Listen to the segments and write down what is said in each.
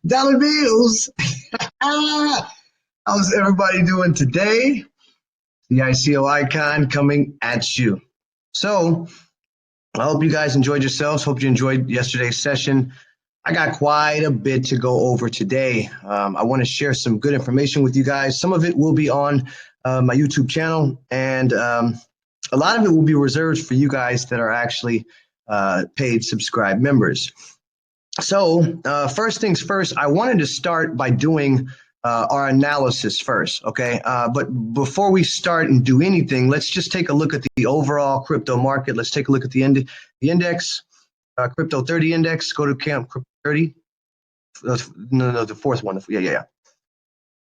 Dollar bills. How's everybody doing today? The ICO icon coming at you. So I hope you guys enjoyed yourselves. Hope you enjoyed yesterday's session. I got quite a bit to go over today. I want to share some good information with you guys. Some of it will be on my YouTube channel, and a lot of it will be reserved for you guys that are actually paid subscribe members. So first things first, I wanted to start by doing our analysis first, okay? But before we start and do anything, let's just take a look at the overall crypto market. Let's take a look at the index, Crypto 30 index. Go to Camp Crypto 30. No, the fourth one. Yeah.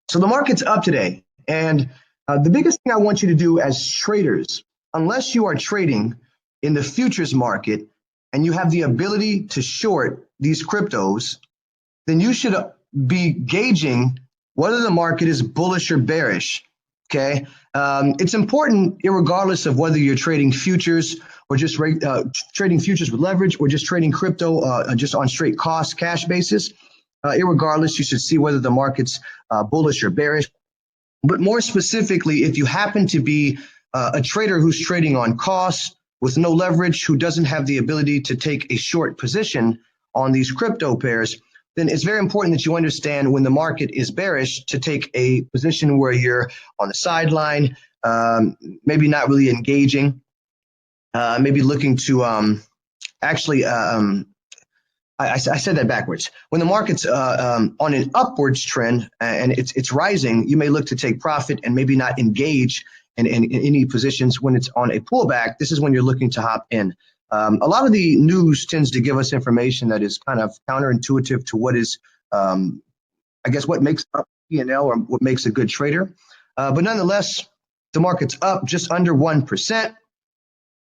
So the market's up today. And the biggest thing I want you to do as traders, unless you are trading in the futures market and you have the ability to short these cryptos, then you should be gauging whether the market is bullish or bearish, okay? It's important, irregardless of whether you're trading futures or just trading futures with leverage or just trading crypto just on straight cost cash basis. Irregardless, you should see whether the market's bullish or bearish. But more specifically, if you happen to be a trader who's trading on costs with no leverage, who doesn't have the ability to take a short position on these crypto pairs, then it's very important that you understand when the market is bearish to take a position where you're on the sideline, maybe not really engaging, maybe looking to I said that backwards. When the market's on an upwards trend and it's rising, you may look to take profit and maybe not engage in any positions. When it's on a pullback, this is when you're looking to hop in. A lot of the news tends to give us information that is kind of counterintuitive to what is, I guess, what makes up P&L or what makes a good trader. But nonetheless, the market's up just under 1%.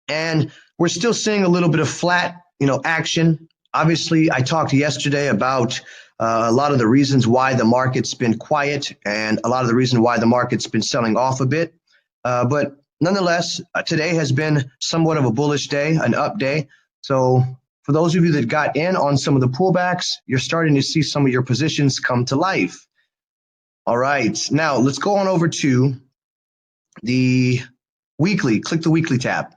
And we're still seeing a little bit of flat, action. Obviously, I talked yesterday about a lot of the reasons why the market's been quiet and a lot of the reason why the market's been selling off a bit. But nonetheless, today has been somewhat of a bullish day, an up day. So for those of you that got in on some of the pullbacks, you're starting to see some of your positions come to life. All right, now let's go on over to the weekly. Click the weekly tab.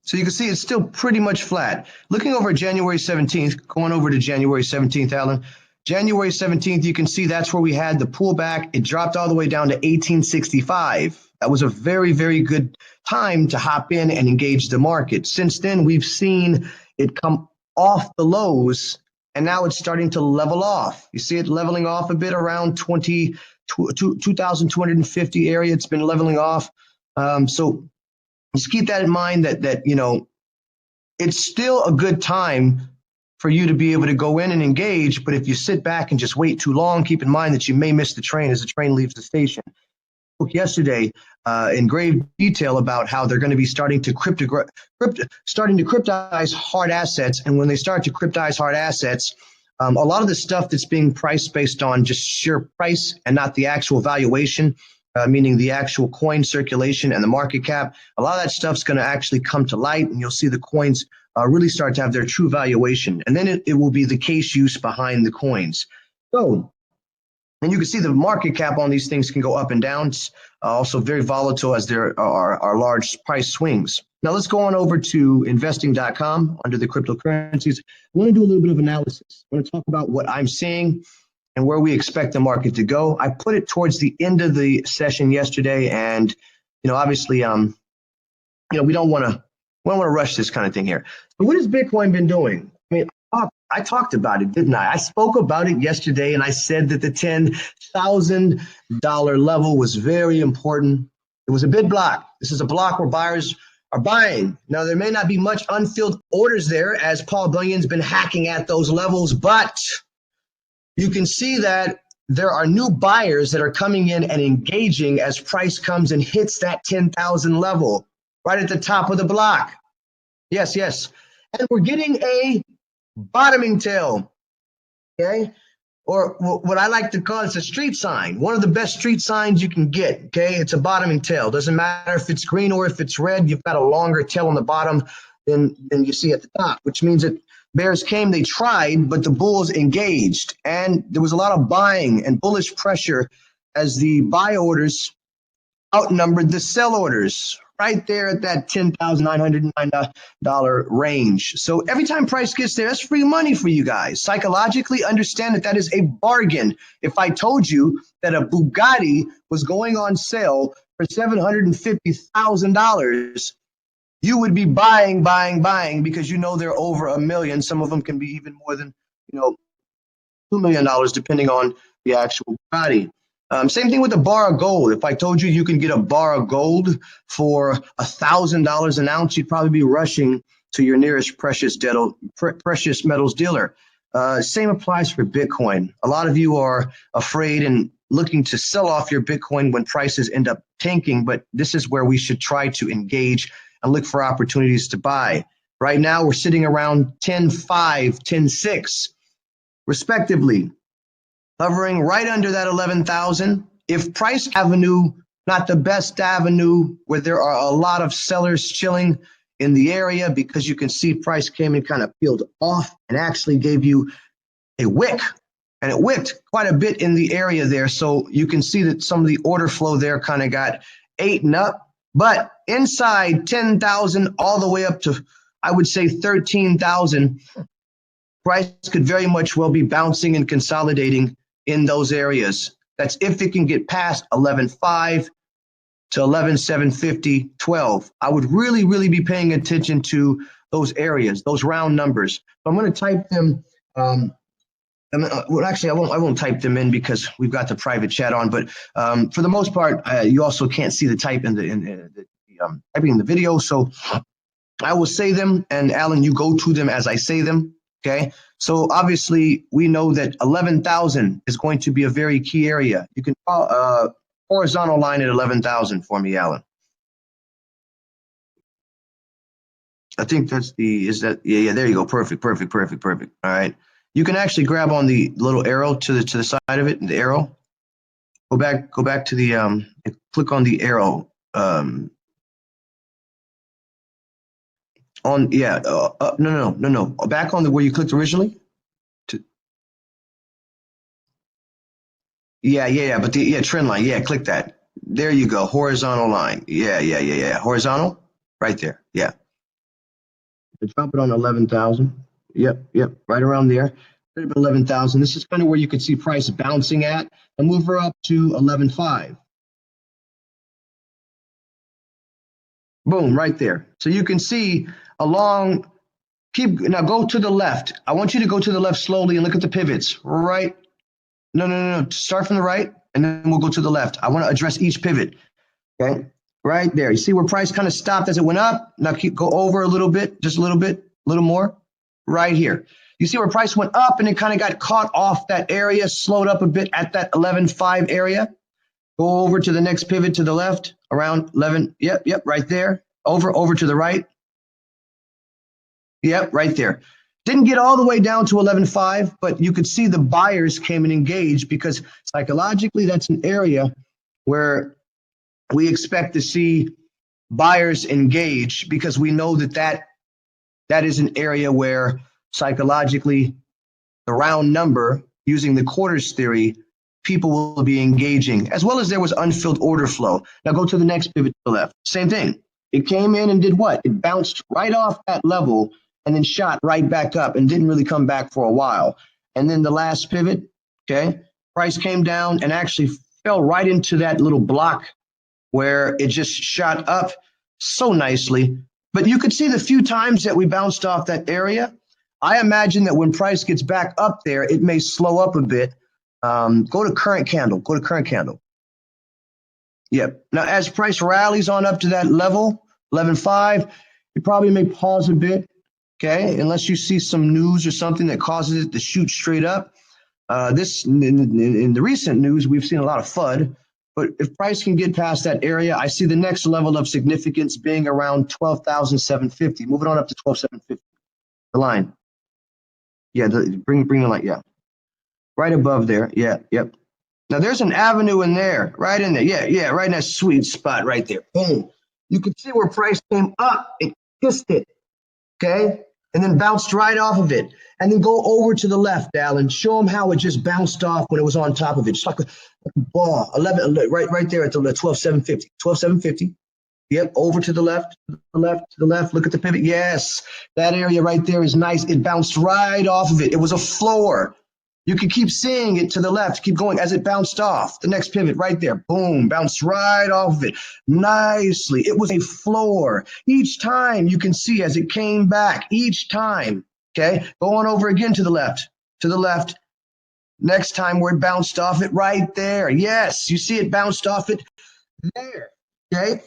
So you can see it's still pretty much flat. Looking over at January 17th, going over to January 17th, Alan. January 17th, you can see that's where we had the pullback. It dropped all the way down to 1865. That was a very, very good time to hop in and engage the market. Since then, we've seen it come off the lows, and now it's starting to level off. You see it leveling off a bit around 2,250 area. It's been leveling off. So just keep that in mind that it's still a good time for you to be able to go in and engage. But if you sit back and just wait too long, keep in mind that you may miss the train as the train leaves the station. I spoke yesterday in grave detail about how they're going to be starting to cryptize hard assets. And when they start to cryptize hard assets, a lot of the stuff that's being priced based on just sheer price and not the actual valuation, meaning the actual coin circulation and the market cap, a lot of that stuff's going to actually come to light, and you'll see the coins really start to have their true valuation. And then it will be the case use behind the coins. So, and you can see the market cap on these things can go up and down. It's also very volatile as there are large price swings. Now let's go on over to investing.com under the cryptocurrencies. I want to do a little bit of analysis. I want to talk about what I'm seeing and where we expect the market to go. I put it towards the end of the session yesterday, and obviously, we don't want to rush this kind of thing here. But what has Bitcoin been doing? I mean, I talked about it, didn't I? I spoke about it yesterday, and I said that the $10,000 level was very important. It was a bid block. This is a block where buyers are buying. Now, there may not be much unfilled orders there as Paul Bunyan's been hacking at those levels, but you can see that there are new buyers that are coming in and engaging as price comes and hits that 10,000 level right at the top of the block. Yes. And we're getting a bottoming tail, okay? Or what I like to call it's a street sign, one of the best street signs you can get, okay? It's a bottoming tail. Doesn't matter if it's green or if it's red, you've got a longer tail on the bottom than you see at the top, which means that bears came, they tried, but the bulls engaged. And there was a lot of buying and bullish pressure as the buy orders outnumbered the sell orders right there at that $10,909 range. So every time price gets there, that's free money for you guys. Psychologically, understand that that is a bargain. If I told you that a Bugatti was going on sale for $750,000, you would be buying because you know they're over $1 million. Some of them can be even more than, $2 million, depending on the actual Bugatti. Same thing with a bar of gold. If I told you can get a bar of gold for $1,000 an ounce, you'd probably be rushing to your nearest precious metals dealer. Same applies for Bitcoin. A lot of you are afraid and looking to sell off your Bitcoin when prices end up tanking, but this is where we should try to engage and look for opportunities to buy. Right now, we're sitting around 10.5, 10.6, respectively, hovering right under that 11,000. If Price Avenue, not the best avenue where there are a lot of sellers chilling in the area, because you can see price came and kind of peeled off and actually gave you a wick, and it wicked quite a bit in the area there. So you can see that some of the order flow there kind of got eaten up. But inside 10,000 all the way up to, I would say, 13,000, price could very much well be bouncing and consolidating in those areas. That's if it can get past 11.5 to 11.750, 12. I would really be paying attention to those areas, those round numbers. So I'm going to type them. Well, actually, I won't type them in because we've got the private chat on. But for the most part, you also can't see the type in the typing in the video. So I will say them, and Alan, you go to them as I say them. Okay. So obviously, we know that 11,000 is going to be a very key area. You can horizontal line at 11,000 for me, Alan. I think that's yeah, there you go. Perfect. All right. You can actually grab on the little arrow to the side of it, the arrow. Go back to the click on the arrow. No. Back on where you clicked originally. But trend line. Yeah, click that. There you go. Horizontal line. Yeah. Horizontal, right there. Yeah. Drop it on 11,000. Yep, right around there. 11,000. This is kind of where you could see price bouncing at, and move her up to 11.5. Boom, right there. So you can see along. Now go to the left. I want you to go to the left slowly and look at the pivots. Right. No. Start from the right, and then we'll go to the left. I want to address each pivot. Okay. Right there. You see where price kind of stopped as it went up? Now go over a little bit, just a little more. Right here. You see where price went up and it kind of got caught off that area, slowed up a bit at that 11.5 area. Go over to the next pivot to the left, around 11. Yep, right there. Over to the right. Yep, right there. Didn't get all the way down to 11.5, but you could see the buyers came and engaged, because psychologically that's an area where we expect to see buyers engage, because we know that is an area where psychologically the round number, using the quarters theory, people will be engaging, as well as there was unfilled order flow. Now go to the next pivot to the left. Same thing. It came in and did what? It bounced right off that level and then shot right back up and didn't really come back for a while. And then the last pivot, okay, price came down and actually fell right into that little block where it just shot up so nicely. But you could see the few times that we bounced off that area. I imagine that when price gets back up there, it may slow up a bit. Go to current candle. Yep. Now, as price rallies on up to that level, 11.5, you probably may pause a bit, okay, unless you see some news or something that causes it to shoot straight up. This in the recent news, we've seen a lot of FUD. But if price can get past that area, I see the next level of significance being around 12,750. Moving on up to 12,750. The line. Yeah, bring the line. Yeah, right above there. Yeah, yep. Now there's an avenue in there, right in there. Yeah, right in that sweet spot right there. Boom. You can see where price came up. It kissed it. Okay. and then bounced right off of it. And then go over to the left, Alan. Show them how it just bounced off when it was on top of it. Just like a ball. 11, right there at the 12,750. 12,750. Yep, over to the left, to the left, to the left. Look at the pivot. Yes, that area right there is nice. It bounced right off of it. It was a floor. You can keep seeing it to the left, keep going as it bounced off. The next pivot right there, boom, bounced right off of it nicely. It was a floor. Each time you can see as it came back, each time, okay? Go on over again to the left, to the left. Next time where it bounced off it right there. Yes, you see it bounced off it there, okay?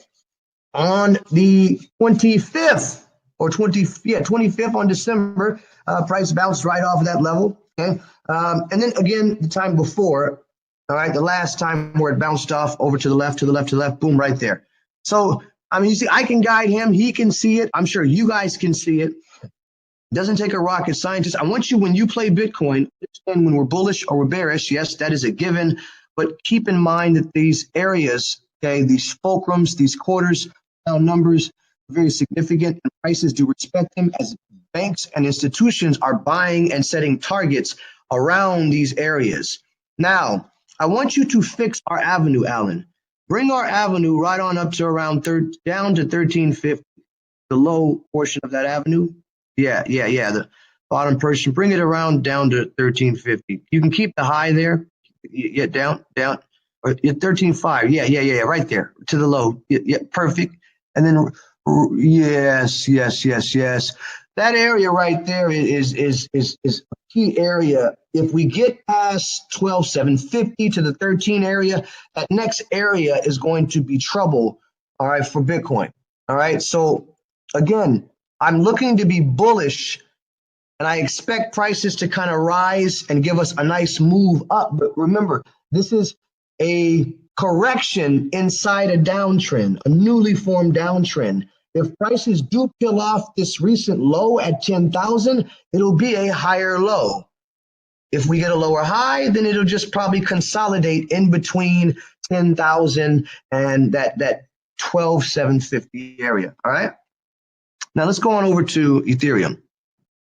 On the 25th or 25th on December, price bounced right off of that level, okay? And then again, the time before, all right, the last time where it bounced off over to the left, to the left, to the left, boom, right there. So, I mean, you see, I can guide him. He can see it. I'm sure you guys can see it. It doesn't take a rocket scientist. I want you, when you play Bitcoin, understand when we're bullish or we're bearish, yes, that is a given. But keep in mind that these areas, okay, these fulcrums, these quarters, numbers, are very significant, and prices do respect them as banks and institutions are buying and setting targets around these areas. Now, I want you to fix our avenue, Alan. Bring our avenue right on up to around down to 1350, the low portion of that avenue. Yeah, the bottom portion. Bring it around down to 1350. You can keep the high there. Yeah, down, or 13.5. Yeah, right there to the low. Yeah, perfect. And then yes. That area right there is a key area. If we get past 12,750 to the 13 area, that next area is going to be trouble, all right, for Bitcoin. All right. So again, I'm looking to be bullish, and I expect prices to kind of rise and give us a nice move up. But remember, this is a correction inside a downtrend, a newly formed downtrend. If prices do peel off this recent low at 10,000, it'll be a higher low. If we get a lower high, then it'll just probably consolidate in between 10,000 and that 12,750 area. All right. Now let's go on over to Ethereum.